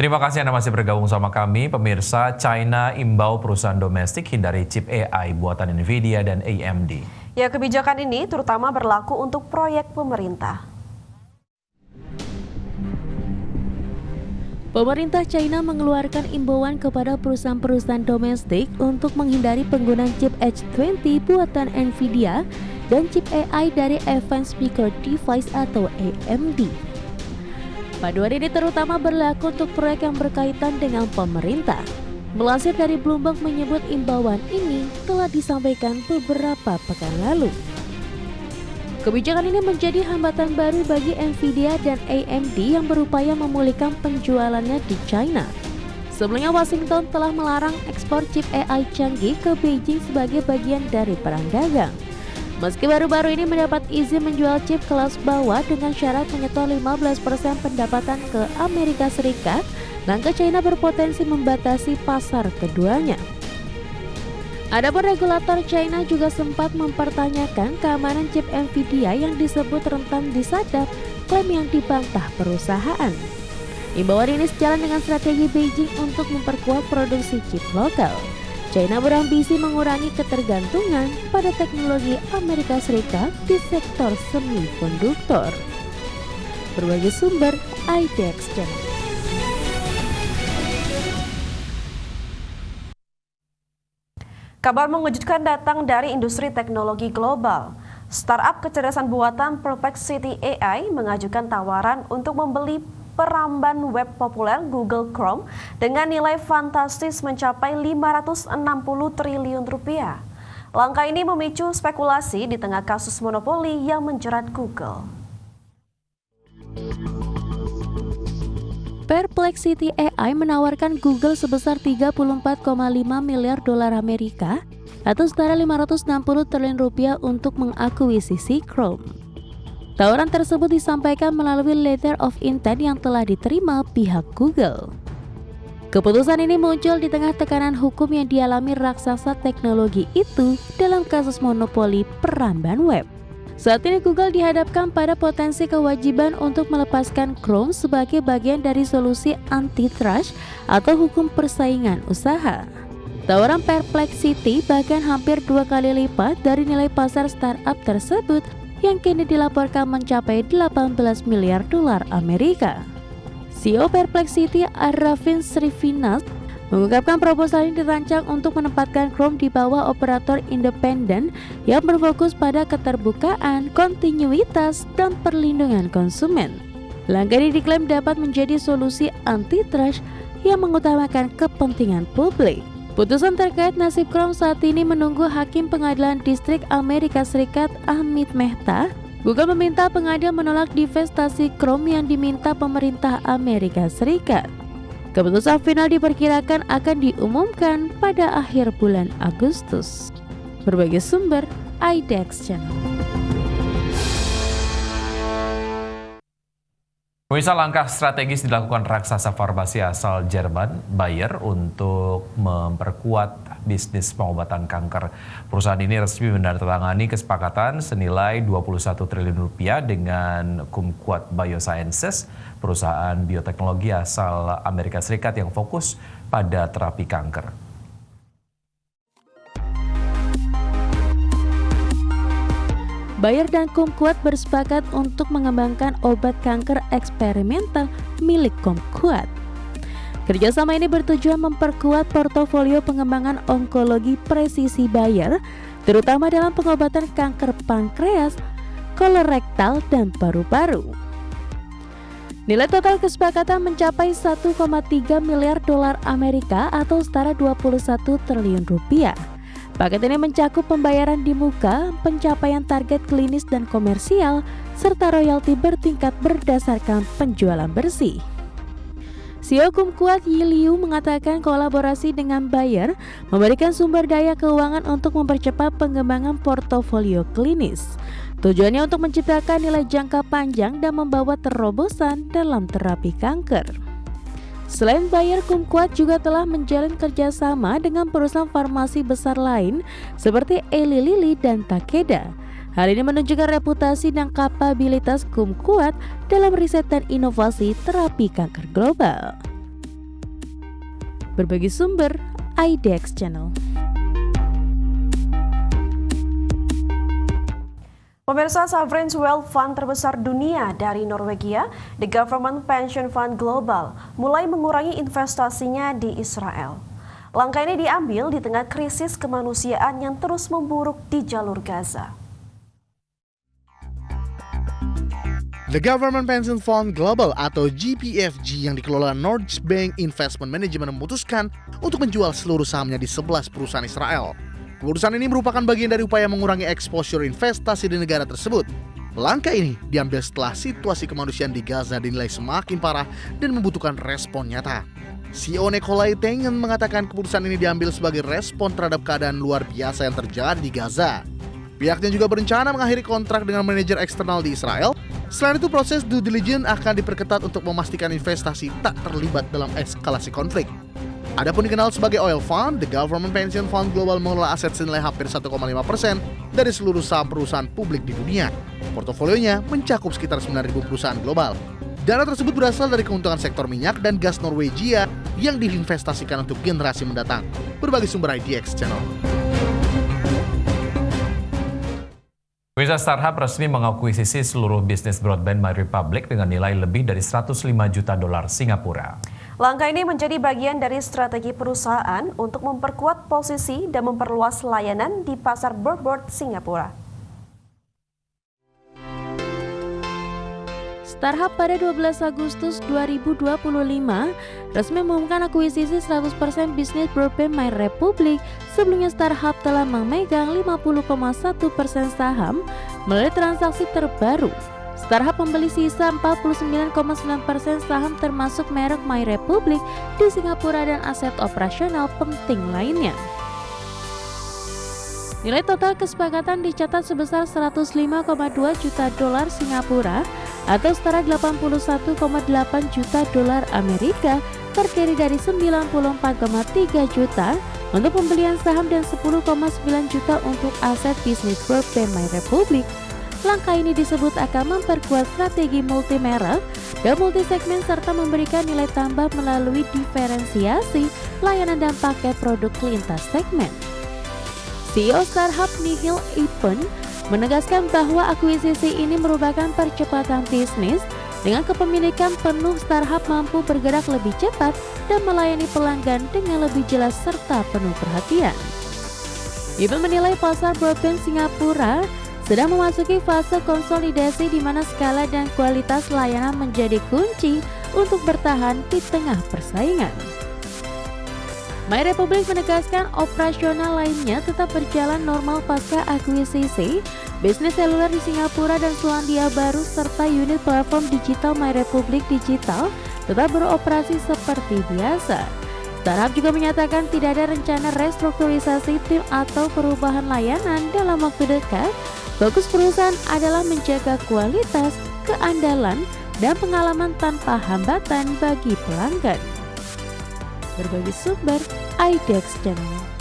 Terima kasih Anda masih bergabung sama kami. Pemirsa, China imbau perusahaan domestik hindari chip AI buatan Nvidia dan AMD. Ya, kebijakan ini terutama berlaku untuk proyek pemerintah. Pemerintah China mengeluarkan imbauan kepada perusahaan-perusahaan domestik untuk menghindari penggunaan chip H20 buatan Nvidia dan chip AI dari Advanced Speaker Device atau AMD. Paduan ini terutama berlaku untuk proyek yang berkaitan dengan pemerintah. Melansir dari Bloomberg menyebut imbauan ini telah disampaikan beberapa pekan lalu. Kebijakan ini menjadi hambatan baru bagi Nvidia dan AMD yang berupaya memulihkan penjualannya di China. Sebelumnya Washington telah melarang ekspor chip AI canggih ke Beijing sebagai bagian dari perang dagang. Meski baru-baru ini mendapat izin menjual chip kelas bawah dengan syarat menyetor 15% pendapatan ke Amerika Serikat, langkah China berpotensi membatasi pasar keduanya. Adapun regulator China juga sempat mempertanyakan keamanan chip Nvidia yang disebut rentan disadap, klaim yang dibantah perusahaan. Imbauan ini sejalan dengan strategi Beijing untuk memperkuat produksi chip lokal. China berambisi mengurangi ketergantungan pada teknologi Amerika Serikat di sektor semikonduktor. Berbagai sumber, IDX Channel. Kabar mengejutkan datang dari industri teknologi global. Startup kecerdasan buatan Perplexity AI mengajukan tawaran untuk membeli peramban web populer Google Chrome dengan nilai fantastis mencapai 560 triliun rupiah. Langkah ini memicu spekulasi di tengah kasus monopoli yang menjerat Google. Perplexity AI menawarkan Google sebesar 34,5 miliar dolar Amerika atau setara 560 triliun rupiah untuk mengakuisisi Chrome. Tawaran tersebut disampaikan melalui letter of intent yang telah diterima pihak Google. Keputusan ini muncul di tengah tekanan hukum yang dialami raksasa teknologi itu dalam kasus monopoli peramban web. Saat ini Google dihadapkan pada potensi kewajiban untuk melepaskan Chrome sebagai bagian dari solusi antitrust atau hukum persaingan usaha. Tawaran Perplexity bahkan hampir 2 kali lipat dari nilai pasar startup tersebut yang kini dilaporkan mencapai 18 miliar dolar Amerika. CEO Perplexity Arvind Srivanas mengungkapkan proposal ini dirancang untuk menempatkan Chrome di bawah operator independen yang berfokus pada keterbukaan, kontinuitas, dan perlindungan konsumen. Langkah ini diklaim dapat menjadi solusi antitrust yang mengutamakan kepentingan publik. Putusan terkait nasib Chrome saat ini menunggu Hakim Pengadilan Distrik Amerika Serikat Amit Mehta. Google meminta pengadilan menolak divestasi Chrome yang diminta pemerintah Amerika Serikat. Keputusan final diperkirakan akan diumumkan pada akhir bulan Agustus. Berbagai sumber, IDX Channel. Pemirsa, langkah strategis dilakukan raksasa farmasi asal Jerman, Bayer, untuk memperkuat bisnis pengobatan kanker. Perusahaan ini resmi menandatangani kesepakatan senilai 21 triliun rupiah dengan Kumquat Biosciences, perusahaan bioteknologi asal Amerika Serikat yang fokus pada terapi kanker. Bayer dan Kumquat bersepakat untuk mengembangkan obat kanker eksperimental milik Kumquat. Kerjasama ini bertujuan memperkuat portofolio pengembangan onkologi presisi Bayer, terutama dalam pengobatan kanker pankreas, kolorektal, dan paru-paru. Nilai total kesepakatan mencapai 1,3 miliar dolar Amerika atau setara 21 triliun rupiah. Paket ini mencakup pembayaran di muka, pencapaian target klinis dan komersial, serta royalti bertingkat berdasarkan penjualan bersih. CEO Kumquat Yi Liu mengatakan kolaborasi dengan Bayer memberikan sumber daya keuangan untuk mempercepat pengembangan portofolio klinis. Tujuannya untuk menciptakan nilai jangka panjang dan membawa terobosan dalam terapi kanker. Selain Bayer, Kumquat juga telah menjalin kerjasama dengan perusahaan farmasi besar lain seperti Eli Lilly dan Takeda. Hal ini menunjukkan reputasi dan kapabilitas Kumquat dalam riset dan inovasi terapi kanker global. Berbagi sumber, IDX Channel. Pemirsa, sovereign wealth fund terbesar dunia dari Norwegia, The Government Pension Fund Global, mulai mengurangi investasinya di Israel. Langkah ini diambil di tengah krisis kemanusiaan yang terus memburuk di jalur Gaza. The Government Pension Fund Global atau GPFG yang dikelola Norges Bank Investment Management memutuskan untuk menjual seluruh sahamnya di 11 perusahaan Israel. Keputusan ini merupakan bagian dari upaya mengurangi exposure investasi di negara tersebut. Langkah ini diambil setelah situasi kemanusiaan di Gaza dinilai semakin parah dan membutuhkan respon nyata. CEO Nikolai Tengen mengatakan keputusan ini diambil sebagai respon terhadap keadaan luar biasa yang terjadi di Gaza. Pihaknya juga berencana mengakhiri kontrak dengan manajer eksternal di Israel. Selain itu, proses due diligence akan diperketat untuk memastikan investasi tak terlibat dalam eskalasi konflik. Adapun dikenal sebagai Oil Fund, The Government Pension Fund Global mengelola aset senilai hampir 1,5% dari seluruh saham perusahaan publik di dunia. Portofolionya mencakup sekitar 9.000 perusahaan global. Dana tersebut berasal dari keuntungan sektor minyak dan gas Norwegia yang diinvestasikan untuk generasi mendatang. Berbagi sumber IDX Channel. Wisa Starhub resmi mengakuisisi seluruh bisnis broadband MyRepublic dengan nilai lebih dari 105 juta dolar Singapura. Langkah ini menjadi bagian dari strategi perusahaan untuk memperkuat posisi dan memperluas layanan di pasar broadband Singapura. Starhub pada 12 Agustus 2025 resmi mengumumkan akuisisi 100% bisnis broadband MyRepublic. Sebelumnya Starhub telah memegang 50,1% saham melalui transaksi terbaru. Starhub membeli sisa 49,9% saham termasuk merek MyRepublic di Singapura dan aset operasional penting lainnya. Nilai total kesepakatan dicatat sebesar 105,2 juta dolar Singapura atau setara 81,8 juta dolar Amerika, terdiri dari 94,3 juta untuk pembelian saham dan 10,9 juta untuk aset bisnis broadband MyRepublic. Langkah ini disebut akan memperkuat strategi multi merek dan multi segmen serta memberikan nilai tambah melalui diferensiasi layanan dan paket produk lintas segmen. CEO Starhub Nihil Ipen menegaskan bahwa akuisisi ini merupakan percepatan bisnis. Dengan kepemilikan penuh, Starhub mampu bergerak lebih cepat dan melayani pelanggan dengan lebih jelas serta penuh perhatian. Ipen menilai pasar broadband Singapura sedang memasuki fase konsolidasi di mana skala dan kualitas layanan menjadi kunci untuk bertahan di tengah persaingan. MyRepublic menegaskan operasional lainnya tetap berjalan normal pasca akuisisi. Bisnis seluler di Singapura dan Selandia Baru serta unit platform digital MyRepublic Digital tetap beroperasi seperti biasa. Starhub juga menyatakan tidak ada rencana restrukturisasi tim atau perubahan layanan dalam waktu dekat. Fokus perusahaan adalah menjaga kualitas, keandalan, dan pengalaman tanpa hambatan bagi pelanggan. Berbagi sumber, IDX Channel.